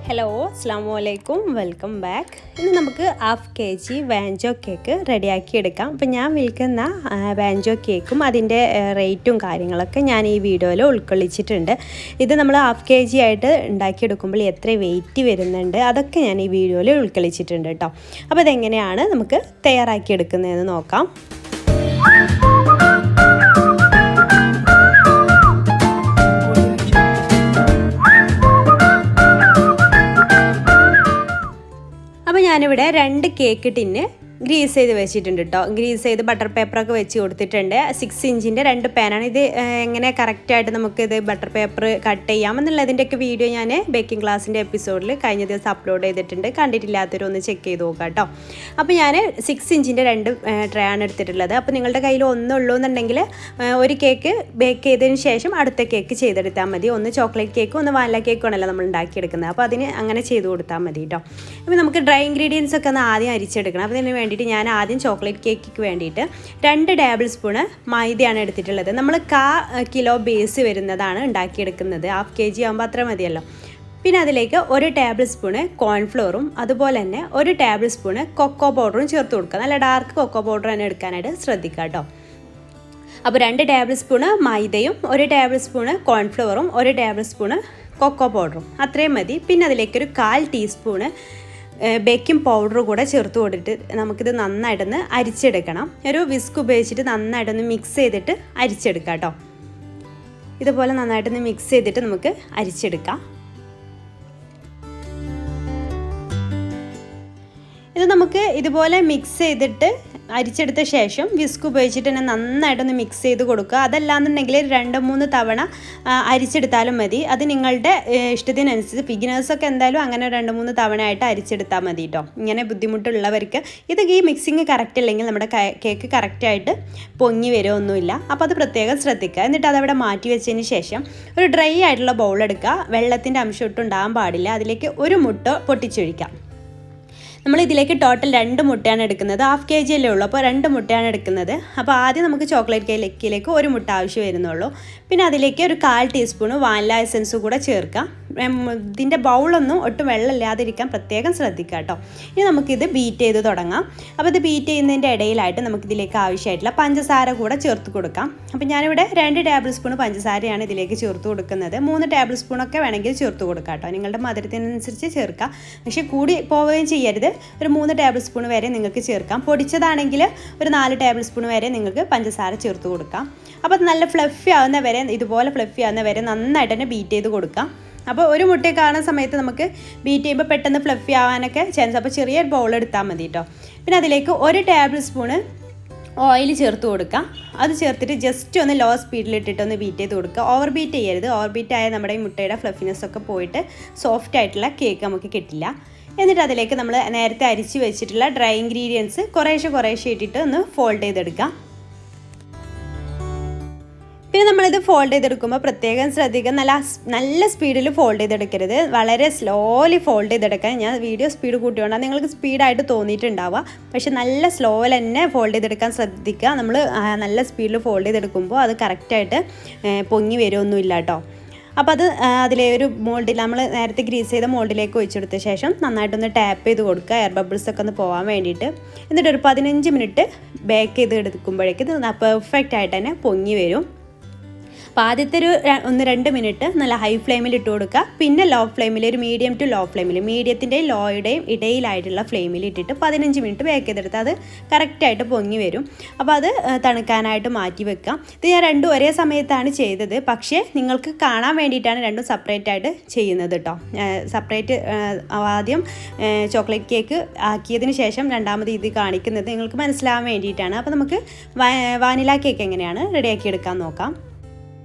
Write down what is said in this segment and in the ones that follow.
Hello അസ്സലാമു അലൈക്കും welcome back. ഇന്ന് നമുക്ക് 1/2 kg വാഞ്ചോ കേക്ക് റെഡിയാക്കി എടുക്കാം. അപ്പം ഞാൻ വിൽക്കുന്ന വാഞ്ചോ കേക്കും അതിൻ്റെ റേറ്റും കാര്യങ്ങളൊക്കെ ഞാൻ ഈ വീഡിയോയിൽ ഉൾക്കൊള്ളിച്ചിട്ടുണ്ട്. ഇത് നമ്മൾ 1/2 kg ആയിട്ട് ഉണ്ടാക്കിയെടുക്കുമ്പോൾ എത്ര വെയിറ്റ് വരുന്നുണ്ട് അതൊക്കെ ഞാൻ ഈ വീഡിയോയിൽ ഉൾക്കൊള്ളിച്ചിട്ടുണ്ട് കേട്ടോ. അപ്പോൾ ഇതെങ്ങനെയാണ് നമുക്ക് തയ്യാറാക്കിയെടുക്കുന്നതെന്ന് നോക്കാം. അപ്പോൾ ഞാനിവിടെ 2 കേക്ക് ടിന്ന് ഗ്രീസ് ചെയ്ത് വെച്ചിട്ടുണ്ട് കേട്ടോ. ഗ്രീസ് ചെയ്ത് ബട്ടർ പേപ്പറൊക്കെ വെച്ച് കൊടുത്തിട്ടുണ്ട്. 6 ഇഞ്ചിൻ്റെ 2 പാനാണ്. ഇത് എങ്ങനെ കറക്റ്റായിട്ട് നമുക്കിത് ബട്ടർ പേപ്പർ കട്ട് ചെയ്യാമെന്നുള്ളതിൻ്റെയൊക്കെ വീഡിയോ ഞാൻ ബേക്കിംഗ് ക്ലാസ്സിൻ്റെ എപ്പിസോഡിൽ കഴിഞ്ഞ ദിവസം അപ്ലോഡ് ചെയ്തിട്ടുണ്ട്. കണ്ടിട്ടില്ലാത്തവരൊന്ന് ചെക്ക് ചെയ്ത് നോക്കാം കേട്ടോ. അപ്പോൾ ഞാൻ 6 ഇഞ്ചിൻ്റെ 2 ട്രേ ആണ് എടുത്തിട്ടുള്ളത്. അപ്പോൾ നിങ്ങളുടെ കയ്യിൽ ഒന്നുള്ളൂ എന്നുണ്ടെങ്കിൽ ഒരു കേക്ക് ബേക്ക് ചെയ്തതിന് ശേഷം അടുത്ത കേക്ക് ചെയ്തെടുത്താൽ മതി. ഒന്ന് ചോക്ലേറ്റ് കേക്കും ഒന്ന് വാനില കേക്കും ആണല്ലോ നമ്മൾ ഉണ്ടാക്കിയെടുക്കുന്നത്. അപ്പോൾ അതിന് അങ്ങനെ ചെയ്ത് കൊടുത്താൽ മതി കേട്ടോ. അപ്പോൾ നമുക്ക് ഡ്രൈ ഇൻഗ്രീഡിയൻസ് ഒക്കെ ഒന്ന് ആദ്യം അരിച്ചെടുക്കണം. അപ്പോൾ അതിന് വേണ്ടിയിട്ട് ഞാൻ ആദ്യം ചോക്ലേറ്റ് കേക്കിക്ക് വേണ്ടിയിട്ട് 2 ടേബിൾ സ്പൂണ് മൈദയാണ് എടുത്തിട്ടുള്ളത്. നമ്മൾ 1/4 കിലോ ബേസ് വരുന്നതാണ് ഉണ്ടാക്കിയെടുക്കുന്നത്. 1/2 kg ആകുമ്പോൾ അത്ര മതിയല്ലോ. പിന്നെ അതിലേക്ക് 1 ടേബിൾ സ്പൂണ് കോൺഫ്ലോറും അതുപോലെ തന്നെ 1 ടേബിൾ സ്പൂണ് കൊക്കോ പൗഡറും ചേർത്ത് കൊടുക്കുക. നല്ല ഡാർക്ക് കൊക്കോ പൗഡർ തന്നെ എടുക്കാനായിട്ട് ശ്രദ്ധിക്കുക കേട്ടോ. അപ്പോൾ 2 ടേബിൾ സ്പൂണ് മൈദയും 1 ടേബിൾ സ്പൂണ് കോൺഫ്ലവറും 1 ടേബിൾ സ്പൂണ് കൊക്കോ പൗഡറും അത്രയും മതി. പിന്നെ അതിലേക്കൊരു 1/4 ടീസ്പൂണ് ബേക്കിംഗ് പൗഡർ കൂടെ ചേർത്ത് കൊടുത്തിട്ട് നമുക്കിത് നന്നായിട്ടൊന്ന് അരിച്ചെടുക്കണം. ഒരു വിസ്ക് ഉപയോഗിച്ചിട്ട് നന്നായിട്ടൊന്ന് മിക്സ് ചെയ്തിട്ട് അരിച്ചെടുക്കാം കേട്ടോ. ഇതുപോലെ നന്നായിട്ടൊന്ന് മിക്സ് ചെയ്തിട്ട് നമുക്ക് അരിച്ചെടുക്കാം. ഇത് നമുക്ക് ഇതുപോലെ മിക്സ് ചെയ്തിട്ട് അരിച്ചെടുത്ത ശേഷം വിസ്ക് ഉപയോഗിച്ചിട്ട് തന്നെ നന്നായിട്ടൊന്ന് മിക്സ് ചെയ്ത് കൊടുക്കുക. അതല്ലാന്നുണ്ടെങ്കിൽ 2-3 തവണ അരിച്ചെടുത്താലും മതി. അത് നിങ്ങളുടെ ഇഷ്ടത്തിനനുസരിച്ച്. ബിഗിനേഴ്സൊക്കെ എന്തായാലും അങ്ങനെ 2-3 തവണയായിട്ട് അരിച്ചെടുത്താൽ മതി കേട്ടോ. ഇങ്ങനെ ബുദ്ധിമുട്ടുള്ളവർക്ക് ഇത് ഈ മിക്സിങ് കറക്റ്റ് അല്ലെങ്കിൽ നമ്മുടെ കേക്ക് കറക്റ്റായിട്ട് പൊങ്ങി വരുമൊന്നുമില്ല. അപ്പോൾ അത് പ്രത്യേകം ശ്രദ്ധിക്കുക. എന്നിട്ട് അതവിടെ മാറ്റി വെച്ചതിന് ശേഷം ഒരു ഡ്രൈ ആയിട്ടുള്ള ബൗൾ എടുക്കുക. വെള്ളത്തിൻ്റെ അംശം ഒട്ടും ഉണ്ടാകാൻ പാടില്ല. അതിലേക്ക് 1 മുട്ട പൊട്ടിച്ചൊഴിക്കാം. നമ്മൾ ഇതിലേക്ക് ടോട്ടൽ 2 മുട്ടയാണ് എടുക്കുന്നത്. 1/2 kg അല്ലേ ഉള്ളൂ. അപ്പോൾ 2 മുട്ടയാണ് എടുക്കുന്നത്. അപ്പോൾ ആദ്യം നമുക്ക് ചോക്ലേറ്റ് കേക്കിലേക്ക് 1 മുട്ട ആവശ്യം വരുന്നുള്ളൂ. പിന്നെ അതിലേക്ക് ഒരു 1/4 ടീസ്പൂണ് വാനില എസൻസ് കൂടെ ചേർക്കാം. ഇതിൻ്റെ ബൗളൊന്നും ഒട്ടും വെള്ളമില്ലാതിരിക്കാൻ പ്രത്യേകം ശ്രദ്ധിക്കുക കേട്ടോ. ഇനി നമുക്കിത് ബീറ്റ് ചെയ്ത് തുടങ്ങാം. അപ്പോൾ ഇത് ബീറ്റ് ചെയ്യുന്നതിൻ്റെ ഇടയിലായിട്ട് നമുക്കിതിലേക്ക് ആവശ്യമായിട്ടുള്ള പഞ്ചസാര കൂടെ ചേർത്ത് കൊടുക്കാം. അപ്പോൾ ഞാനിവിടെ 2 ടേബിൾ സ്പൂൺ പഞ്ചസാരയാണ് ഇതിലേക്ക് ചേർത്ത് കൊടുക്കുന്നത്. 3 ടേബിൾ സ്പൂണൊക്കെ വേണമെങ്കിൽ ചേർത്ത് കൊടുക്കാം കേട്ടോ. നിങ്ങളുടെ മധുരത്തിനനുസരിച്ച് ചേർക്കാം. പക്ഷേ കൂടി പോവുകയും ചെയ്യരുത്. ഒരു 3 ടേബിൾ സ്പൂൺ വരെ നിങ്ങൾക്ക് ചേർക്കാം. പൊടിച്ചതാണെങ്കിൽ ഒരു 4 ടേബിൾ സ്പൂൺ വരെ നിങ്ങൾക്ക് പഞ്ചസാര ചേർത്ത് കൊടുക്കാം. അപ്പോൾ അത് നല്ല ഫ്ലഫി ആവുന്ന വരെ, ഇതുപോലെ ഫ്ലഫി ആവുന്ന വരെ നന്നായിട്ട് തന്നെ ബീറ്റ് ചെയ്ത് കൊടുക്കാം. അപ്പോൾ ഒരു മുട്ടയെ കാണുന്ന സമയത്ത് നമുക്ക് ബീറ്റ് ചെയ്യുമ്പോൾ പെട്ടെന്ന് ഫ്ലഫി ആവാനൊക്കെ ചാൻസ്. അപ്പോൾ ചെറിയൊരു ബൗൾ എടുത്താൽ മതി കേട്ടോ. പിന്നെ അതിലേക്ക് 1 ടേബിൾ സ്പൂണ് ഓയിൽ ചേർത്ത് കൊടുക്കാം. അത് ചേർത്തിട്ട് ജസ്റ്റ് ഒന്ന് ലോ സ്പീഡിലിട്ടിട്ട് ഒന്ന് ബീറ്റ് ചെയ്ത് കൊടുക്കുക. ഓവർ ബീറ്റ് ചെയ്യരുത്. ഓവർ ബീറ്റ് ആയാൽ നമ്മുടെ ഈ മുട്ടയുടെ ഫ്ലഫിനെസ് ഒക്കെ പോയിട്ട് സോഫ്റ്റ് ആയിട്ടുള്ള കേക്ക് നമുക്ക് കിട്ടില്ല. എന്നിട്ട് അതിലേക്ക് നമ്മൾ നേരത്തെ അരിച്ച് വെച്ചിട്ടുള്ള ഡ്രൈ ഇൻഗ്രീഡിയൻസ് കുറേശ്ശെ ഇട്ടിട്ട് ഒന്ന് ഫോൾഡ് ചെയ്തെടുക്കാം. പിന്നെ നമ്മളിത് ഫോൾഡ് ചെയ്തെടുക്കുമ്പോൾ പ്രത്യേകം ശ്രദ്ധിക്കുക. നല്ല സ്പീഡിൽ ഫോൾഡ് ചെയ്തെടുക്കരുത്. വളരെ സ്ലോലി ഫോൾഡ് ചെയ്തെടുക്കാൻ. ഞാൻ വീഡിയോ സ്പീഡ് കൂട്ടിയോണ്ടാണ് നിങ്ങൾക്ക് സ്പീഡായിട്ട് തോന്നിയിട്ടുണ്ടാവുക. പക്ഷെ നല്ല സ്ലോയിൽ തന്നെ ഫോൾഡ് ചെയ്തെടുക്കാൻ ശ്രദ്ധിക്കുക. നമ്മൾ നല്ല സ്പീഡിൽ ഫോൾഡ് ചെയ്തെടുക്കുമ്പോൾ അത് കറക്റ്റായിട്ട് പൊങ്ങി വരുമൊന്നുമില്ല കേട്ടോ. അപ്പോൾ അത് അതിലെ ഒരു മോൾഡിൽ നമ്മൾ നേരത്തെ ഗ്രീസ് ചെയ്ത മോൾഡിലേക്ക് ഒഴിച്ചെടുത്ത ശേഷം നന്നായിട്ടൊന്ന് ടാപ്പ് ചെയ്ത് കൊടുക്കുക. എയർ ബബിൾസൊക്കെ ഒന്ന് പോകാൻ വേണ്ടിയിട്ട്. എന്നിട്ട് ഒരു 15 മിനിറ്റ് ബേക്ക് ചെയ്ത് എടുക്കുമ്പോഴേക്ക് ഇത് പെർഫെക്റ്റ് ആയിട്ട് തന്നെ പൊങ്ങി വരും. അപ്പോൾ ആദ്യത്തെ ഒരു 1-2 മിനിറ്റ് നല്ല ഹൈ ഫ്ലെയിമിൽ ഇട്ട് കൊടുക്കുക. പിന്നെ ലോ ഫ്ലെയിമിൽ, ഒരു മീഡിയം ടു ലോ ഫ്ലെയിമിൽ, മീഡിയത്തിൻ്റെയും ലോയുടെയും ഇടയിലായിട്ടുള്ള ഫ്ലെയിമിൽ ഇട്ടിട്ട് 15 മിനിറ്റ് ബേക്ക് ചെയ്തെടുത്ത് അത് കറക്റ്റായിട്ട് പൊങ്ങി വരും. അപ്പോൾ അത് തണുക്കാനായിട്ട് മാറ്റി വെക്കാം. ഇത് ഞാൻ 2 ഒരേ സമയത്താണ് ചെയ്തത്. പക്ഷേ നിങ്ങൾക്ക് കാണാൻ വേണ്ടിയിട്ടാണ് 2 സെപ്പറേറ്റ് ആയിട്ട് ചെയ്യുന്നത് കേട്ടോ. സെപ്പറേറ്റ് ആദ്യം ചോക്ലേറ്റ് കേക്ക് ആക്കിയതിന് ശേഷം രണ്ടാമത് ഇത് കാണിക്കുന്നത് നിങ്ങൾക്ക് മനസ്സിലാവാൻ വേണ്ടിയിട്ടാണ്. അപ്പോൾ നമുക്ക് വാനില കേക്ക് എങ്ങനെയാണ് റെഡിയാക്കി എടുക്കാൻ നോക്കാം.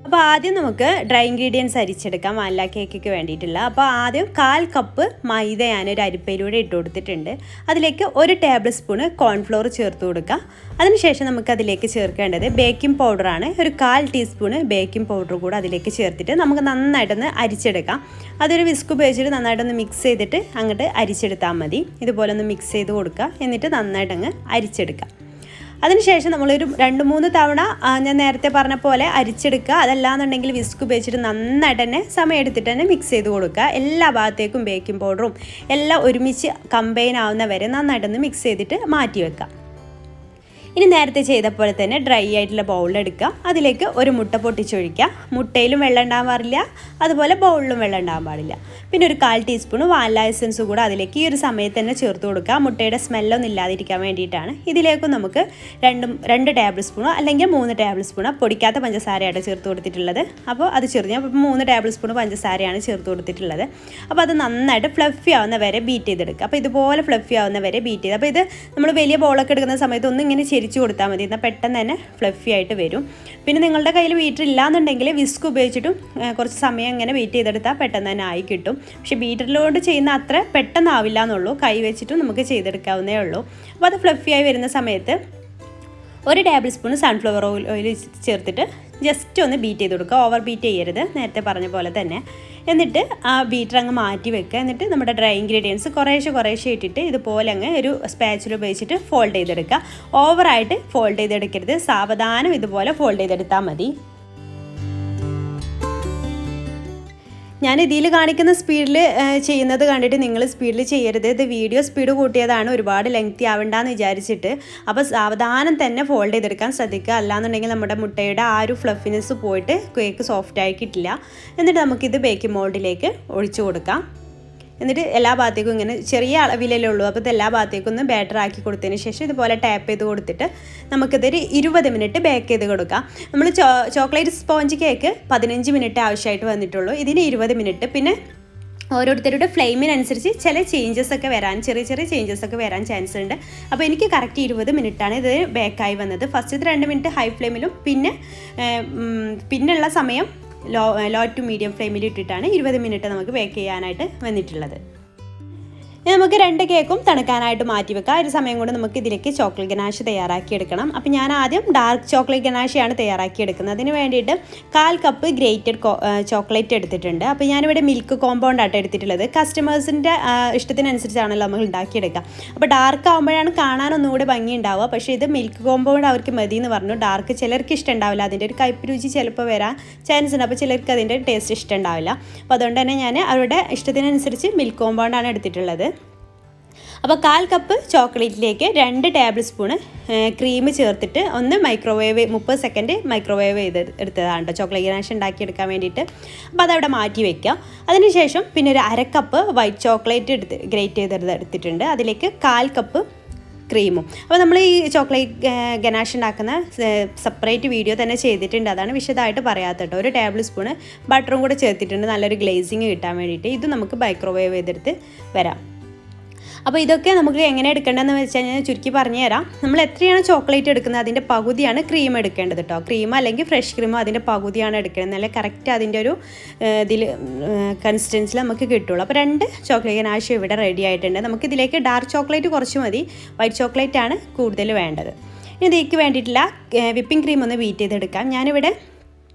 അപ്പോൾ ആദ്യം നമുക്ക് ഡ്രൈ ഇൻഗ്രീഡിയൻസ് അരിച്ചെടുക്കാം വാനില കേക്കിക്ക് വേണ്ടിയിട്ടുള്ള. അപ്പോൾ ആദ്യം 1/4 കപ്പ് മൈദ ഞാനൊരു അരിപ്പയിലൂടെ ഇട്ട് കൊടുത്തിട്ടുണ്ട്. അതിലേക്ക് 1 ടേബിൾ സ്പൂണ് കോൺഫ്ലോർ ചേർത്ത് കൊടുക്കുക. അതിനുശേഷം നമുക്ക് അതിലേക്ക് ചേർക്കേണ്ടത് ബേക്കിംഗ് പൗഡറാണ്. ഒരു 1/4 ടീസ്പൂണ് ബേക്കിംഗ് പൗഡർ കൂടെ അതിലേക്ക് ചേർത്തിട്ട് നമുക്ക് നന്നായിട്ടൊന്ന് അരിച്ചെടുക്കാം. അതൊരു വിസ്ക് ഉപയോഗിച്ചിട്ട് നന്നായിട്ടൊന്ന് മിക്സ് ചെയ്തിട്ട് അങ്ങോട്ട് അരിച്ചെടുത്താൽ മതി. ഇതുപോലെ ഒന്ന് മിക്സ് ചെയ്ത് കൊടുക്കുക. എന്നിട്ട് നന്നായിട്ടങ്ങ് അരിച്ചെടുക്കാം. അതിനുശേഷം നമ്മളൊരു 2-3 തവണ ഞാൻ നേരത്തെ പറഞ്ഞ പോലെ അരിച്ചെടുക്കുക. അതല്ലാന്നുണ്ടെങ്കിൽ വിസ്ക് ഉപയോഗിച്ചിട്ട് നന്നായിട്ട് തന്നെ സമയം എടുത്തിട്ട് തന്നെ മിക്സ് ചെയ്ത് കൊടുക്കുക. എല്ലാ ഭാഗത്തേക്കും ബേക്കിംഗ് പൗഡറും എല്ലാം ഒരുമിച്ച് കമ്പൈൻ ആവുന്ന വരെ നന്നായിട്ടൊന്ന് മിക്സ് ചെയ്തിട്ട് മാറ്റി വെക്കുക. ഇനി നേരത്തെ ചെയ്ത പോലെ തന്നെ ഡ്രൈ ആയിട്ടുള്ള ബൗളെടുക്കുക. അതിലേക്ക് ഒരു മുട്ട പൊട്ടിച്ചൊഴിക്കുക. മുട്ടയിലും വെള്ളം ഉണ്ടാകാൻ പാടില്ല, അതുപോലെ ബൗളിലും വെള്ളം ഉണ്ടാകാൻ പാടില്ല. പിന്നെ ഒരു 1/4 ടീസ്പൂൺ വാനില എസൻസ് കൂടെ അതിലേക്ക് ഈ ഒരു സമയത്ത് തന്നെ ചേർത്ത് കൊടുക്കുക. മുട്ടയുടെ സ്മെല്ലൊന്നും ഇല്ലാതിരിക്കാൻ വേണ്ടിയിട്ടാണ്. ഇതിലേക്ക് നമുക്ക് 2 ടേബിൾ സ്പൂണോ അല്ലെങ്കിൽ 3 ടേബിൾ സ്പൂണോ പൊടിക്കാത്ത പഞ്ചസാരയാണ് ചേർത്ത് കൊടുത്തിട്ടുള്ളത്. അപ്പോൾ അത് ചെറിയ 3 ടേബിൾ സ്പൂൺ പഞ്ചസാരയാണ് ചേർത്ത് കൊടുത്തിട്ടുള്ളത്. അപ്പോൾ അത് നന്നായിട്ട് ഫ്ലഫി ആവുന്ന വരെ ബീറ്റ് ചെയ്തെടുക്കുക. അപ്പോൾ ഇതുപോലെ ഫ്ലഫി ആവുന്ന വരെ ബീറ്റ് ചെയ്ത്, അപ്പോൾ ഇത് നമ്മൾ വലിയ ബൗളൊക്കെ എടുക്കുന്ന സമയത്ത് ഒന്ന് ഇങ്ങനെ ചെരിച്ച് കൊടുത്താൽ മതി. എന്നാൽ പെട്ടെന്ന് തന്നെ ഫ്ലഫി ആയിട്ട് വരും. പിന്നെ നിങ്ങളുടെ കയ്യിൽ ബീറ്റർ ഇല്ലാന്നുണ്ടെങ്കിൽ വിസ്ക് ഉപയോഗിച്ചിട്ടും കുറച്ച് സമയം ഇങ്ങനെ ബീറ്റ് ചെയ്തെടുത്താൽ പെട്ടെന്ന് തന്നെ ആയി കിട്ടും. പക്ഷേ ബീറ്ററിലോട്ട് ചെയ്യുന്ന അത്ര പെട്ടെന്നാവില്ല എന്നുള്ളൂ, കൈ വെച്ചിട്ടും നമുക്ക് ചെയ്തെടുക്കാവുന്നേ ഉള്ളൂ. അപ്പോൾ അത് ഫ്ലഫി ആയി വരുന്ന സമയത്ത് 1 ടേബിൾ സ്പൂൺ സൺഫ്ലവർ ഓയിൽ ചേർത്തിട്ട് ജസ്റ്റ് ഒന്ന് ബീറ്റ് ചെയ്ത് കൊടുക്കുക. ഓവർ ബീറ്റ് ചെയ്യരുത്, നേരത്തെ പറഞ്ഞ പോലെ തന്നെ. എന്നിട്ട് ആ ബീറ്റർ അങ്ങ് മാറ്റി വെക്കുക. എന്നിട്ട് നമ്മുടെ ഡ്രൈ ഇൻഗ്രീഡിയൻസ് കുറേശ്ശെ ഇട്ടിട്ട് ഇതുപോലെ അങ്ങ് ഒരു സ്പാച്ചിൽ ഉപയോഗിച്ചിട്ട് ഫോൾഡ് ചെയ്തെടുക്കുക. ഓവറായിട്ട് ഫോൾഡ് ചെയ്തെടുക്കരുത്, സാവധാനം ഇതുപോലെ ഫോൾഡ് ചെയ്തെടുത്താൽ മതി. ഞാൻ ഇതിൽ കാണിക്കുന്ന സ്പീഡിൽ ചെയ്യുന്നത് കണ്ടിട്ട് നിങ്ങൾ സ്പീഡിൽ ചെയ്യരുത്. ഇത് വീഡിയോ സ്പീഡ് കൂട്ടിയതാണ്, ഒരുപാട് ലെങ്തി ആവണ്ടെന്ന് വിചാരിച്ചിട്ട്. അപ്പോൾ സാവധാനം തന്നെ ഫോൾഡ് ചെയ്തെടുക്കാൻ ശ്രദ്ധിക്കുക. അല്ലാന്നുണ്ടെങ്കിൽ നമ്മുടെ മുട്ടയുടെ ആ ഒരു ഫ്ലഫിനെസ് പോയിട്ട് കേക്ക് സോഫ്റ്റായി കിട്ടില്ല. എന്നിട്ട് നമുക്കിത് ബേക്കിംഗ് മോൾഡിലേക്ക് ഒഴിച്ചു കൊടുക്കാം. എന്നിട്ട് എല്ലാ ഭാഗത്തേക്കും ഇങ്ങനെ ചെറിയ അളവിലല്ലേ ഉള്ളൂ, അപ്പോൾ ഇത് എല്ലാ ഭാഗത്തേക്കും ഒന്ന് ബാറ്റർ ആക്കി കൊടുത്തതിന് ശേഷം ഇതുപോലെ ടാപ്പ് ചെയ്ത് കൊടുത്തിട്ട് നമുക്കിതൊരു 20 മിനിറ്റ് ബേക്ക് ചെയ്ത് കൊടുക്കാം. നമ്മൾ ചോക്ലേറ്റ് സ്പോഞ്ച് കേക്ക് 15 മിനിറ്റ് ആവശ്യമായിട്ട് വന്നിട്ടുള്ളൂ, ഇതിന് 20 മിനിറ്റ്. പിന്നെ ഓരോരുത്തരുടെ ഫ്ലെയിമിനനുസരിച്ച് ചില ചേഞ്ചസ് ഒക്കെ വരാൻ, ചെറിയ ചേഞ്ചസ് ഒക്കെ വരാൻ ചാൻസ് ഉണ്ട്. അപ്പോൾ എനിക്ക് കറക്റ്റ് 20 മിനിറ്റാണ് ഇത് ബേക്കായി വന്നത്. ഫസ്റ്റത്തെ 2 മിനിറ്റ് ഹൈ ഫ്ലെയിമിലും പിന്നെയുള്ള സമയം ലോ ടു മീഡിയം ഫ്ലെയിമിൽ ഇട്ടിട്ടാണ് 20 മിനിറ്റ് നമുക്ക് ബേക്ക് ചെയ്യാനായിട്ട് വന്നിട്ടുള്ളത്. നമുക്ക് 2 കേക്കും തണുക്കാനായിട്ട് മാറ്റി വെക്കാം. ഒരു സമയം കൊണ്ട് നമുക്ക് ഇതിലേക്ക് ചോക്ലേറ്റ് ഗനാഷ് തയ്യാറാക്കി എടുക്കണം. അപ്പോൾ ഞാൻ ആദ്യം ഡാർക്ക് ചോക്ലേറ്റ് ഗനാഷയാണ് തയ്യാറാക്കി എടുക്കുന്നത്. അതിന് വേണ്ടിയിട്ട് 1/4 കപ്പ് ഗ്രേറ്റഡ് ചോക്ലേറ്റ് എടുത്തിട്ടുണ്ട്. അപ്പോൾ ഞാനിവിടെ മിൽക്ക് കോമ്പൗണ്ട് ആയിട്ട് എടുത്തിട്ടുള്ളത്. കസ്റ്റമേഴ്സിൻ്റെ ഇഷ്ടത്തിനനുസരിച്ചാണല്ലോ നമ്മൾ ഉണ്ടാക്കിയെടുക്കുക. അപ്പോൾ ഡാർക്ക് ആകുമ്പോഴാണ് കാണാനൊന്നും കൂടെ ഭംഗി ഉണ്ടാവുക. പക്ഷേ ഇത് മിൽക്ക് കോമ്പൗണ്ട് അവർക്ക് മതി എന്ന് പറഞ്ഞു. ഡാർക്ക് ചിലർക്ക് ഇഷ്ടമുണ്ടാവില്ല, അതിൻ്റെ ഒരു കയ്പ്പ് രുചി ചിലപ്പോൾ വരാൻ ചാൻസ് ഉണ്ട്. അപ്പോൾ ചിലർക്ക് അതിൻ്റെ ടേസ്റ്റ് ഇഷ്ടമുണ്ടാവില്ല. അപ്പോൾ അതുകൊണ്ട് തന്നെ ഞാൻ അവരുടെ ഇഷ്ടത്തിനനുസരിച്ച് മിൽക്ക് കോമ്പൗണ്ടാണ് എടുത്തിട്ടുള്ളത്. അപ്പോൾ 1/4 കപ്പ് ചോക്ലേറ്റിലേക്ക് 2 ടേബിൾ സ്പൂണ് ക്രീം ചേർത്തിട്ട് ഒന്ന് മൈക്രോവേവ് 30 സെക്കൻഡ് മൈക്രോവേവ് എടുത്തതാണ് കേട്ടോ ചോക്ലേറ്റ് ഗനാഷ് ഉണ്ടാക്കിയെടുക്കാൻ വേണ്ടിയിട്ട്. അപ്പോൾ അതവിടെ മാറ്റി വയ്ക്കുക. അതിനുശേഷം പിന്നെ ഒരു 1/2 കപ്പ് വൈറ്റ് ചോക്ലേറ്റ് ഗ്രേറ്റ് എടുത്തിട്ടുണ്ട്. അതിലേക്ക് 1/4 കപ്പ് ക്രീമും. അപ്പോൾ നമ്മൾ ഈ ചോക്ലേറ്റ് ഗനാഷ് ഉണ്ടാക്കുന്ന സെപ്പറേറ്റ് വീഡിയോ തന്നെ ചെയ്തിട്ടുണ്ട്, അതാണ് വിശദമായിട്ട് പറയാത്ത കേട്ടോ. 1 ടേബിൾ സ്പൂണ് ബട്ടറും കൂടെ ചേർത്തിട്ടുണ്ട്, നല്ലൊരു ഗ്ലേസിങ് കിട്ടാൻ വേണ്ടിയിട്ട്. ഇത് നമുക്ക് മൈക്രോവേവ് ചെയ്തെടുത്ത് വരാം. അപ്പോൾ ഇതൊക്കെ നമുക്ക് എങ്ങനെ എടുക്കേണ്ടതെന്ന് വെച്ച് കഴിഞ്ഞാൽ ചുരുക്കി പറഞ്ഞു തരാം. നമ്മൾ എത്രയാണ് ചോക്ലേറ്റ് എടുക്കുന്നത് അതിൻ്റെ പകുതിയാണ് ക്രീം എടുക്കേണ്ടത് കേട്ടോ. ക്രീം അല്ലെങ്കിൽ ഫ്രഷ് ക്രീമോ അതിൻ്റെ പകുതിയാണ് എടുക്കേണ്ടത്, നല്ല കറക്റ്റ് അതിൻ്റെ ഒരു ഇതിൽ കൺസിസ്റ്റൻസിൽ നമുക്ക് കിട്ടുള്ളൂ. അപ്പോൾ 2 ചോക്ലേറ്റ് ഗനാഷ് ഇവിടെ റെഡി ആയിട്ടുണ്ട്. നമുക്കിതിലേക്ക് ഡാർക്ക് ചോക്ലേറ്റ് കുറച്ച് മതി, വൈറ്റ് ചോക്ലേറ്റ് ആണ് കൂടുതൽ വേണ്ടത്. ഇനി ഇതിലേക്ക് വേണ്ടിയിട്ടുള്ള വിപ്പിംഗ് ക്രീം ഒന്ന് ബീറ്റ് ചെയ്തെടുക്കാം. ഞാനിവിടെ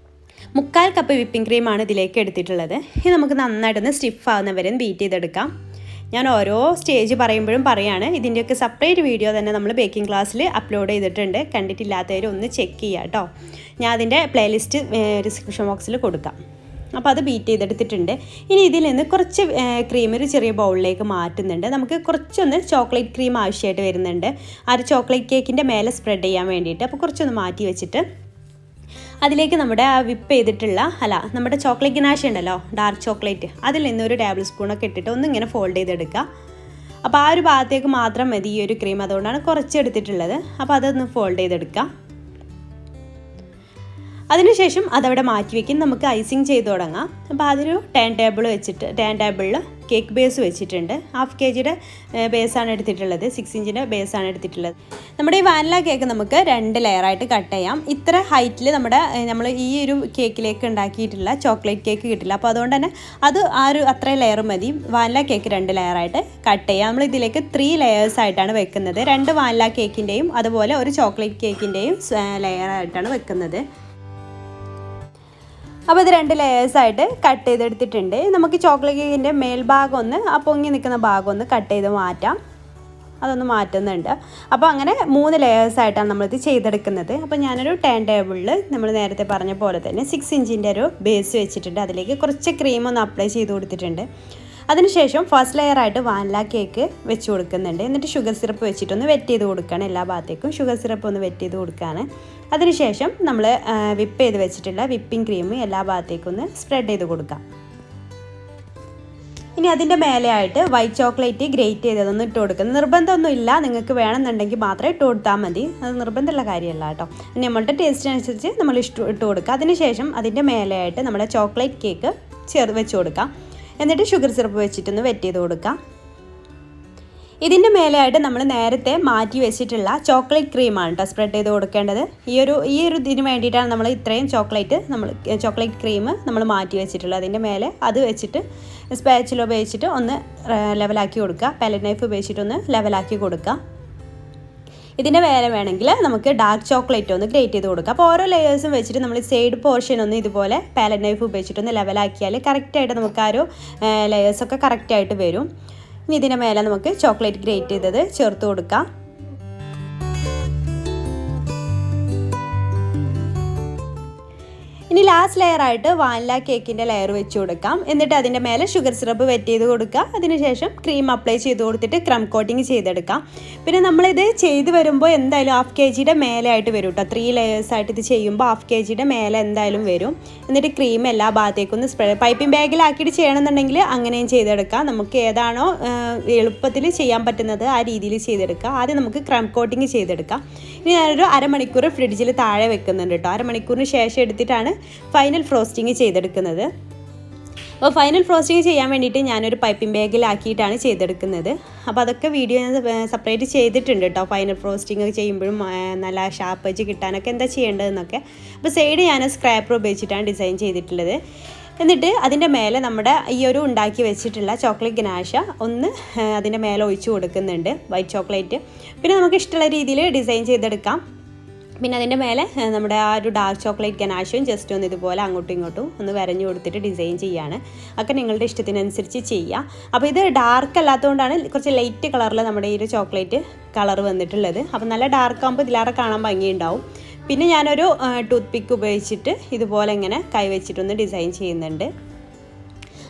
1/4 കപ്പ് വിപ്പിംഗ് ക്രീമാണ് ഇതിലേക്ക് എടുത്തിട്ടുള്ളത്. ഇത് നമുക്ക് നന്നായിട്ടൊന്ന് സ്റ്റിഫ് ആവുന്നവരെ ബീറ്റ് ചെയ്തെടുക്കാം. ഞാൻ ഓരോ സ്റ്റേജ് പറയുമ്പോഴും പറയാണ്, ഇതിൻ്റെയൊക്കെ സെപ്പറേറ്റ് വീഡിയോ തന്നെ നമ്മൾ ബേക്കിംഗ് ക്ലാസ്സിൽ അപ്ലോഡ് ചെയ്തിട്ടുണ്ട്. കണ്ടിട്ടില്ലാത്തവർ ഒന്ന് ചെക്ക് ചെയ്യുക കേട്ടോ. ഞാൻ അതിൻ്റെ പ്ലേലിസ്റ്റ് ഡിസ്ക്രിപ്ഷൻ ബോക്സിൽ കൊടുക്കാം. അപ്പോൾ അത് ബീറ്റ് ചെയ്തെടുത്തിട്ടുണ്ട്. ഇനി ഇതിൽ നിന്ന് കുറച്ച് ക്രീം ഒരു ചെറിയ ബൗളിലേക്ക് മാറ്റുന്നുണ്ട്. നമുക്ക് കുറച്ചൊന്ന് ചോക്ലേറ്റ് ക്രീം ആവശ്യമായിട്ട് വരുന്നുണ്ട്, ആ ഒരു ചോക്ലേറ്റ് കേക്കിൻ്റെ മേലെ സ്പ്രെഡ് ചെയ്യാൻ വേണ്ടിയിട്ട്. അപ്പോൾ കുറച്ചൊന്ന് മാറ്റി വെച്ചിട്ട് അതിലേക്ക് നമ്മുടെ ആ വിപ്പ് ചെയ്തിട്ടുള്ള നമ്മുടെ ചോക്ലേറ്റ് ഗനാഷ് ഉണ്ടല്ലോ, ഡാർക്ക് ചോക്ലേറ്റ്, അതിൽ നിന്ന് 1 ടേബിൾ സ്പൂണൊക്കെ ഇട്ടിട്ട് ഒന്നിങ്ങനെ ഫോൾഡ് ചെയ്തെടുക്കുക. അപ്പോൾ ആ ഒരു ഭാഗത്തേക്ക് മാത്രം മതി ഈ ഒരു ക്രീം, അതുകൊണ്ടാണ് കുറച്ച് എടുത്തിട്ടുള്ളത്. അപ്പോൾ അതൊന്ന് ഫോൾഡ് ചെയ്തെടുക്കുക. അതിനുശേഷം അതവിടെ മാറ്റി വയ്ക്കും. നമുക്ക് ഐസിങ് ചെയ്ത് തുടങ്ങാം. അപ്പോൾ അതൊരു ടേൺ ടേബിളിൽ കേക്ക് ബേസ് വെച്ചിട്ടുണ്ട്. 1/2 kg ബേസാണ് എടുത്തിട്ടുള്ളത്, 6 ഇഞ്ചിൻ്റെ ബേസാണ് എടുത്തിട്ടുള്ളത്. നമ്മുടെ ഈ വാനില കേക്ക് നമുക്ക് 2 ലെയറായിട്ട് കട്ട് ചെയ്യാം. ഇത്ര ഹൈറ്റിൽ നമ്മൾ ഈ ഒരു കേക്കിലേക്ക് ഉണ്ടാക്കിയിട്ടുള്ള ചോക്ലേറ്റ് കേക്ക് കിട്ടില്ല. അപ്പോൾ അതുകൊണ്ട് തന്നെ അത്രയും ലെയർ മതി. വാനില കേക്ക് 2 ലെയറായിട്ട് കട്ട് ചെയ്യാം. നമ്മൾ ഇതിലേക്ക് 3 ലെയേഴ്സായിട്ടാണ് വെക്കുന്നത്. 2 വാനില കേക്കിൻ്റെയും അതുപോലെ 1 ചോക്ലേറ്റ് കേക്കിൻ്റെയും ലെയറായിട്ടാണ് വെക്കുന്നത്. അപ്പോൾ ഇത് 2 ലെയേഴ്സായിട്ട് കട്ട് ചെയ്തെടുത്തിട്ടുണ്ട്. നമുക്ക് ചോക്ലേറ്റ് കേക്കിൻ്റെ മേൽഭാഗം ഒന്ന് പൊങ്ങി നിൽക്കുന്ന ഭാഗം ഒന്ന് കട്ട് ചെയ്ത് മാറ്റാം. അതൊന്ന് മാറ്റുന്നുണ്ട്. അപ്പോൾ അങ്ങനെ 3 ലെയേഴ്സായിട്ടാണ് നമ്മളിത് ചെയ്തെടുക്കുന്നത്. അപ്പോൾ ഞാനൊരു ടേൺ ടേബിളിൽ നമ്മൾ നേരത്തെ പറഞ്ഞ പോലെ തന്നെ 6 ഇഞ്ചിൻ്റെ ഒരു ബേസ് വെച്ചിട്ടുണ്ട്. അതിലേക്ക് കുറച്ച് ക്രീം ഒന്ന് അപ്ലൈ ചെയ്ത് കൊടുത്തിട്ടുണ്ട്. അതിനുശേഷം ഫസ്റ്റ് ലെയറായിട്ട് വാനില കേക്ക് വെച്ച് കൊടുക്കുന്നുണ്ട്. എന്നിട്ട് ഷുഗർ സിറപ്പ് വെച്ചിട്ടൊന്ന് വെറ്റ് ചെയ്ത് കൊടുക്കുകയാണ്. എല്ലാ ഭാഗത്തേക്കും ഷുഗർ സിറപ്പ് ഒന്ന് വെറ്റ് ചെയ്ത് കൊടുക്കുകയാണ്. അതിനുശേഷം നമ്മൾ വിപ്പ് ചെയ്ത് വെച്ചിട്ടുള്ള വിപ്പിംഗ് ക്രീം എല്ലാ ഭാഗത്തേക്കും ഒന്ന് സ്പ്രെഡ് ചെയ്ത് കൊടുക്കാം. ഇനി അതിൻ്റെ മേലെയായിട്ട് വൈറ്റ് ചോക്ലേറ്റ് ഗ്രേറ്റ് ചെയ്തതൊന്ന് ഇട്ട് കൊടുക്കുന്നത്. നിർബന്ധമൊന്നുമില്ല, നിങ്ങൾക്ക് വേണമെന്നുണ്ടെങ്കിൽ മാത്രമേ ഇട്ട് കൊടുത്താൽ മതി. അത് നിർബന്ധമുള്ള കാര്യമല്ല കേട്ടോ. നമ്മളുടെ ടേസ്റ്റിനനുസരിച്ച് നമ്മൾ ഇട്ട് കൊടുക്കുക. അതിനുശേഷം അതിൻ്റെ മേലെയായിട്ട് നമ്മുടെ ചോക്ലേറ്റ് കേക്ക് വെച്ച് കൊടുക്കാം. എന്നിട്ട് ഷുഗർ സിറപ്പ് വെച്ചിട്ടൊന്ന് വെറ്റ് ചെയ്ത് കൊടുക്കാം. ഇതിൻ്റെ മേലെയായിട്ട് നമ്മൾ നേരത്തെ മാറ്റി വെച്ചിട്ടുള്ള ചോക്ലേറ്റ് ക്രീമാണ് കേട്ടോ സ്പ്രെഡ് ചെയ്ത് കൊടുക്കേണ്ടത്. ഈ ഒരു ഇതിന് വേണ്ടിയിട്ടാണ് നമ്മൾ ഇത്രയും ചോക്ലേറ്റ് ക്രീം നമ്മൾ മാറ്റി വെച്ചിട്ടുള്ളത്. അതിൻ്റെ മേലെ അത് വെച്ചിട്ട് സ്പാച്ചില ഉപയോഗിച്ചിട്ട് ഒന്ന് ലെവലാക്കി കൊടുക്കുക. പാലറ്റ് നൈഫ് ഉപയോഗിച്ചിട്ടൊന്ന് ലെവലാക്കി കൊടുക്കുക. ഇതിൻ്റെ വേറെ വേണമെങ്കിൽ നമുക്ക് ഡാർക്ക് ചോക്ലേറ്റ് ഒന്ന് ഗ്രേറ്റ് ചെയ്ത് കൊടുക്കാം. അപ്പോൾ ഓരോ ലെയേഴ്സും വെച്ചിട്ട് നമ്മൾ സൈഡ് പോർഷൻ ഒന്ന് ഇതുപോലെ പാലറ്റ് നൈഫ് ഉപയോഗിച്ചിട്ടൊന്ന് ലെവലാക്കിയാൽ കറക്റ്റായിട്ട് നമുക്ക് ആ ഒരു ലെയേഴ്സൊക്കെ കറക്റ്റായിട്ട് വരും. ഇനി ഇതിൻ്റെ മേലെ നമുക്ക് ചോക്ലേറ്റ് ഗ്രേറ്റ് ചെയ്തത് ചേർത്ത് കൊടുക്കാം. ഇനി ലാസ്റ്റ് ലെയറായിട്ട് വാനില കേക്കിൻ്റെ ലെയർ വെച്ച് കൊടുക്കാം. എന്നിട്ട് അതിൻ്റെ മേലെ ഷുഗർ സിറപ്പ് വെറ്റ് ചെയ്ത് കൊടുക്കുക. അതിനുശേഷം ക്രീം അപ്ലൈ ചെയ്ത് കൊടുത്തിട്ട് ക്രം കോട്ടിങ് ചെയ്തെടുക്കാം. പിന്നെ നമ്മളിത് ചെയ്ത് വരുമ്പോൾ എന്തായാലും 1/2 kgയുടെ മേലെയായിട്ട് വരും കേട്ടോ. 3 ലെയേഴ്സായിട്ട് ഇത് ചെയ്യുമ്പോൾ 1/2 kgയുടെ മേലെ എന്തായാലും വരും. എന്നിട്ട് ക്രീം എല്ലാ ഭാഗത്തേക്കും ഒന്ന് സ്പ്രെഡ് പൈപ്പിംഗ് ബാഗിലാക്കിയിട്ട് ചെയ്യണമെന്നുണ്ടെങ്കിൽ അങ്ങനെയും ചെയ്തെടുക്കാം. നമുക്ക് ഏതാണോ എളുപ്പത്തിൽ ചെയ്യാൻ പറ്റുന്നത് ആ രീതിയിൽ ചെയ്തെടുക്കാം. ആദ്യം നമുക്ക് ക്രം കോട്ടിങ് ചെയ്തെടുക്കാം. ഇനി ഞാനൊരു അരമണിക്കൂർ ഫ്രിഡ്ജിൽ താഴെ വെക്കുന്നുണ്ട് കേട്ടോ. അരമണിക്കൂറിന് ശേഷം എടുത്തിട്ടാണ് ഫൈനൽ ഫ്രോസ്റ്റിങ് ചെയ്തെടുക്കുന്നത്. അപ്പോൾ ഫൈനൽ ഫ്രോസ്റ്റിങ് ചെയ്യാൻ വേണ്ടിയിട്ട് ഞാനൊരു പൈപ്പിംഗ് ബാഗിലാക്കിയിട്ടാണ് ചെയ്തെടുക്കുന്നത്. അപ്പോൾ അതൊക്കെ വീഡിയോ ഞാൻ സെപ്പറേറ്റ് ചെയ്തിട്ടുണ്ട് കേട്ടോ. ഫൈനൽ ഫ്രോസ്റ്റിങ് ചെയ്യുമ്പോഴും നല്ല ഷാർപ്പ് എഡ്ജ് കിട്ടാനൊക്കെ എന്താ ചെയ്യേണ്ടതെന്നൊക്കെ. അപ്പോൾ സൈഡ് ഞാൻ സ്ക്രാപ്പർ ഉപയോഗിച്ചിട്ടാണ് ഡിസൈൻ ചെയ്തിട്ടുള്ളത്. എന്നിട്ട് അതിൻ്റെ മേലെ നമ്മുടെ ഈ ഒരു ഉണ്ടാക്കി വെച്ചിട്ടുള്ള ചോക്ലേറ്റ് ഗനാഷ ഒന്ന് അതിൻ്റെ മേലെ ഒഴിച്ചു കൊടുക്കുന്നുണ്ട്, വൈറ്റ് ചോക്ലേറ്റ്. പിന്നെ നമുക്ക് ഇഷ്ടമുള്ള രീതിയിൽ ഡിസൈൻ ചെയ്തെടുക്കാം. പിന്നെ അതിൻ്റെ മേലെ നമ്മുടെ ആ ഒരു ഡാർക്ക് ചോക്ലേറ്റ് ഗനാഷും ജസ്റ്റ് ഒന്ന് ഇതുപോലെ അങ്ങോട്ടും ഇങ്ങോട്ടും ഒന്ന് വരഞ്ഞു കൊടുത്തിട്ട് ഡിസൈൻ ചെയ്യാണ്. ഒക്കെ നിങ്ങളുടെ ഇഷ്ടത്തിനനുസരിച്ച് ചെയ്യാം. അപ്പോൾ ഇത് ഡാർക്ക് അല്ലാത്തതുകൊണ്ടാണ് കുറച്ച് ലൈറ്റ് കളറിൽ നമ്മുടെ ഈ ഒരു ചോക്ലേറ്റ് കളർ വന്നിട്ടുള്ളത്. അപ്പോൾ നല്ല ഡാർക്ക് ആകുമ്പോൾ ഇതിലേറെ കാണാൻ ഭംഗിയുണ്ടാവും. പിന്നെ ഞാനൊരു ടൂത്ത് പിക്ക് ഉപയോഗിച്ചിട്ട് ഇതുപോലെ ഇങ്ങനെ കൈ വെച്ചിട്ടൊന്ന് ഡിസൈൻ ചെയ്യുന്നുണ്ട്.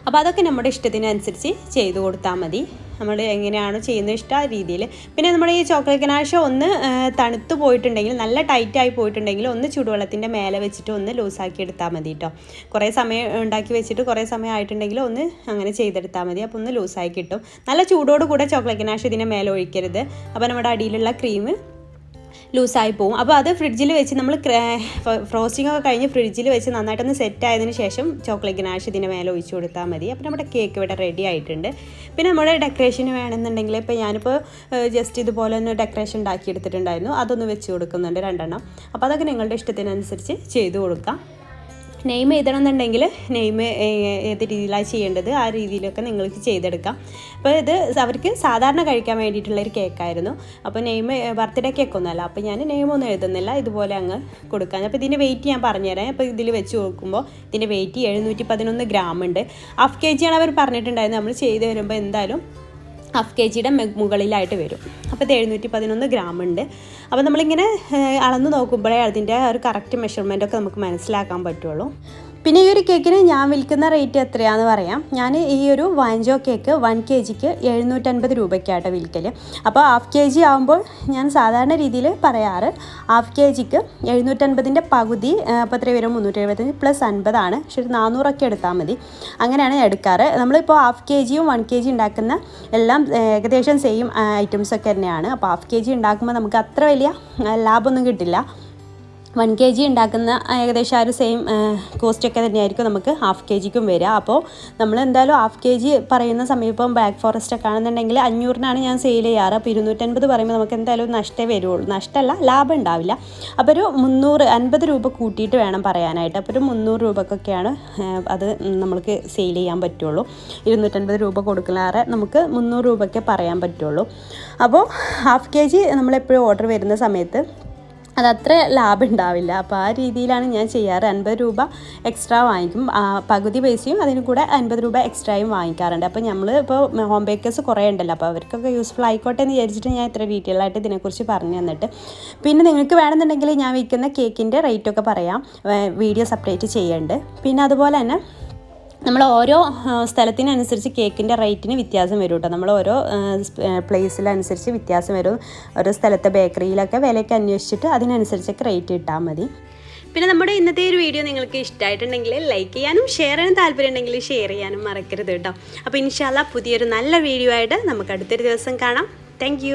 അപ്പോൾ അതൊക്കെ നമ്മുടെ ഇഷ്ടത്തിനനുസരിച്ച് ചെയ്ത് കൊടുത്താൽ മതി. നമ്മൾ എങ്ങനെയാണോ ചെയ്യുന്നത് ഇഷ്ടം ആ രീതിയിൽ. പിന്നെ നമ്മുടെ ഈ ചോക്ലേറ്റ് ഗനാഷ ഒന്ന് തണുത്ത് പോയിട്ടുണ്ടെങ്കിൽ, നല്ല ടൈറ്റായി പോയിട്ടുണ്ടെങ്കിൽ ഒന്ന് ചൂടുവെള്ളത്തിൻ്റെ മേലെ വെച്ചിട്ട് ഒന്ന് ലൂസാക്കി എടുത്താൽ മതി കേട്ടോ. കുറേ സമയം ഉണ്ടാക്കി വെച്ചിട്ട് കുറേ സമയം ആയിട്ടുണ്ടെങ്കിൽ ഒന്ന് അങ്ങനെ ചെയ്തെടുത്താൽ മതി. അപ്പോൾ ഒന്ന് ലൂസായി കിട്ടും. നല്ല ചൂടോട് കൂടെ ചോക്ലേറ്റ് ഗനാഷ ഇതിൻ്റെ മേലെ ഒഴിക്കരുത്. അപ്പോൾ നമ്മുടെ അടിയിലുള്ള ക്രീം ലൂസായി പോവും. അപ്പോൾ അത് ഫ്രിഡ്ജിൽ വെച്ച് നമ്മൾ ഫ്രോസ്റ്റിംഗ് ഒക്കെ കഴിഞ്ഞ് ഫ്രിഡ്ജിൽ വെച്ച് നന്നായിട്ടൊന്ന് സെറ്റ് ആയതിന് ശേഷം ചോക്ലേറ്റ് ഗനാഷ് ഇതിൻ്റെ മേലെ ഒഴിച്ച് കൊടുത്താൽ മതി. അപ്പോൾ നമ്മുടെ കേക്ക് ഇവിടെ റെഡി ആയിട്ടുണ്ട്. പിന്നെ നമ്മുടെ ഡെക്കറേഷന് വേണമെന്നുണ്ടെങ്കിൽ ഇപ്പോൾ ഞാനിപ്പോൾ ജസ്റ്റ് ഇതുപോലെ ഒന്ന് ഡെക്കറേഷൻ ഉണ്ടാക്കി എടുത്തിട്ടുണ്ടായിരുന്നു. അതൊന്ന് വെച്ച് കൊടുക്കുന്നുണ്ട് 2 എണ്ണം. അപ്പോൾ അതൊക്കെ നിങ്ങളുടെ ഇഷ്ടത്തിനനുസരിച്ച് ചെയ്ത് കൊടുക്കാം. നെയിം എഴുതണമെന്നുണ്ടെങ്കിൽ നെയിം ഏത് രീതിയിലാണ് ചെയ്യേണ്ടത് ആ രീതിയിലൊക്കെ നിങ്ങൾക്ക് ചെയ്തെടുക്കാം. അപ്പോൾ ഇത് അവർക്ക് സാധാരണ കഴിക്കാൻ വേണ്ടിയിട്ടുള്ളൊരു കേക്കായിരുന്നു. അപ്പോൾ നെയിം ബർത്ത്ഡേ കേക്കൊന്നുമല്ല. അപ്പോൾ ഞാൻ നെയിമൊന്നും എഴുതുന്നില്ല, ഇതുപോലെ അങ്ങ് കൊടുക്കാം. അപ്പോൾ ഇതിൻ്റെ വെയിറ്റ് ഞാൻ പറഞ്ഞുതരാം. അപ്പോൾ ഇതിൽ വെച്ച് നോക്കുമ്പോൾ ഇതിൻ്റെ വെയിറ്റ് 711 ഗ്രാം ഉണ്ട്. 1/2 kg ആണ് അവർ പറഞ്ഞിട്ടുണ്ടായിരുന്നത്. നമ്മൾ ചെയ്ത് വരുമ്പോൾ എന്തായാലും 1/2 kgയുടെ മുകളിലായിട്ട് വരും. അപ്പോൾ ഇത് 711 ഗ്രാം ഉണ്ട്. അപ്പോൾ നമ്മളിങ്ങനെ അളന്ന് നോക്കുമ്പോഴേ അതിൻ്റെ ഒരു കറക്റ്റ് മെഷർമെൻറ്റൊക്കെ നമുക്ക് മനസ്സിലാക്കാൻ പറ്റുള്ളൂ. പിന്നെ ഈ ഒരു കേക്കിന് ഞാൻ വിൽക്കുന്ന റേറ്റ് എത്രയാണെന്ന് പറയാം. ഞാൻ ഈ ഒരു വാഞ്ചോ കേക്ക് 1 kgക്ക് 750 രൂപയ്ക്കാട്ടോ വിൽക്കൽ. അപ്പോൾ 1/2 kg ആകുമ്പോൾ ഞാൻ സാധാരണ രീതിയിൽ പറയാറ് 1/2 kgക്ക് 750ൻ്റെ പകുതി അപ്പോൾ എത്ര വരും 375 + 50 ആണ്. പക്ഷേ ഒരു 400 എടുത്താൽ മതി. അങ്ങനെയാണ് എടുക്കാറ്. നമ്മളിപ്പോൾ 1/2 kgയും 1 kg ഉണ്ടാക്കുന്ന എല്ലാം ഏകദേശം സെയിം ഐറ്റംസൊക്കെ തന്നെയാണ്. അപ്പോൾ 1/2 kg ഉണ്ടാക്കുമ്പോൾ നമുക്ക് അത്ര വലിയ ലാഭമൊന്നും കിട്ടില്ല. 1 kg ഉണ്ടാക്കുന്ന ഏകദേശം ആ ഒരു സെയിം കോസ്റ്റൊക്കെ തന്നെയായിരിക്കും നമുക്ക് 1/2 kgക്കും വരിക. അപ്പോൾ നമ്മൾ എന്തായാലും 1/2 kg പറയുന്ന സമയം ഇപ്പം ബ്ലാക്ക് ഫോറസ്റ്റ് ഒക്കെ ആണെന്നുണ്ടെങ്കിൽ 500-നാണ് ഞാൻ സെയിൽ ചെയ്യാറ്. അപ്പോൾ 250 പറയുമ്പോൾ നമുക്ക് എന്തായാലും നഷ്ടമേ വരുള്ളൂ. നഷ്ടമല്ല, ലാഭം ഉണ്ടാവില്ല. അപ്പോൾ ഒരു 350 രൂപ കൂട്ടിയിട്ട് വേണം പറയാനായിട്ട്. അപ്പോൾ ഒരു 300 രൂപക്കൊക്കെയാണ് അത് നമ്മൾക്ക് സെയിൽ ചെയ്യാൻ പറ്റുള്ളൂ. 250 രൂപ കൊടുക്കലാറെ നമുക്ക് 300 രൂപയ്ക്ക് പറയാൻ പറ്റുള്ളൂ. അപ്പോൾ 1/2 kg നമ്മളെപ്പോഴും ഓർഡർ വരുന്ന സമയത്ത് അതത്ര ലാഭം ഉണ്ടാവില്ല. അപ്പോൾ ആ രീതിയിലാണ് ഞാൻ ചെയ്യാറ്. 50 രൂപ എക്സ്ട്രാ വാങ്ങിക്കും, പകുതി പൈസയും അതിന് കൂടെ 50 രൂപ എക്സ്ട്രായും വാങ്ങിക്കാറുണ്ട്. അപ്പോൾ നമ്മൾ ഇപ്പോൾ ഹോം ബേക്കേഴ്സ് കുറേ ഉണ്ടല്ലോ, അപ്പോൾ അവർക്കൊക്കെ യൂസ്ഫുൾ ആയിക്കോട്ടെ എന്ന് വിചാരിച്ചിട്ട് ഞാൻ ഇത്ര ഡീറ്റെയിൽ ആയിട്ട് ഇതിനെക്കുറിച്ച് പറഞ്ഞു തന്നിട്ട്. പിന്നെ നിങ്ങൾക്ക് വേണമെന്നുണ്ടെങ്കിൽ ഞാൻ വിൽക്കുന്ന കേക്കിൻ്റെ റേറ്റൊക്കെ പറയാം, വീഡിയോ സെപ്പറേറ്റ് ചെയ്യുന്നുണ്ട്. പിന്നെ അതുപോലെ തന്നെ നമ്മൾ ഓരോ സ്ഥലത്തിനനുസരിച്ച് കേക്കിൻ്റെ റേറ്റിന് വ്യത്യാസം വരും കേട്ടോ. നമ്മൾ ഓരോ പ്ലേസിലനുസരിച്ച് വ്യത്യാസം വരും. ഓരോ സ്ഥലത്തെ ബേക്കറിയിലൊക്കെ വിലയൊക്കെ അന്വേഷിച്ചിട്ട് അതിനനുസരിച്ചൊക്കെ റേറ്റ് ഇട്ടാൽ മതി. പിന്നെ നമ്മുടെ ഇന്നത്തെ ഒരു വീഡിയോ നിങ്ങൾക്ക് ഇഷ്ടമായിട്ടുണ്ടെങ്കിൽ ലൈക്ക് ചെയ്യാനും ഷെയർ ചെയ്യാനും താല്പര്യം ഉണ്ടെങ്കിൽ ഷെയർ ചെയ്യാനും മറക്കരുത് കേട്ടോ. അപ്പോൾ ഇൻഷാ അല്ലാഹ് പുതിയൊരു നല്ല വീഡിയോ ആയിട്ട് നമുക്ക് അടുത്തൊരു ദിവസം കാണാം. താങ്ക്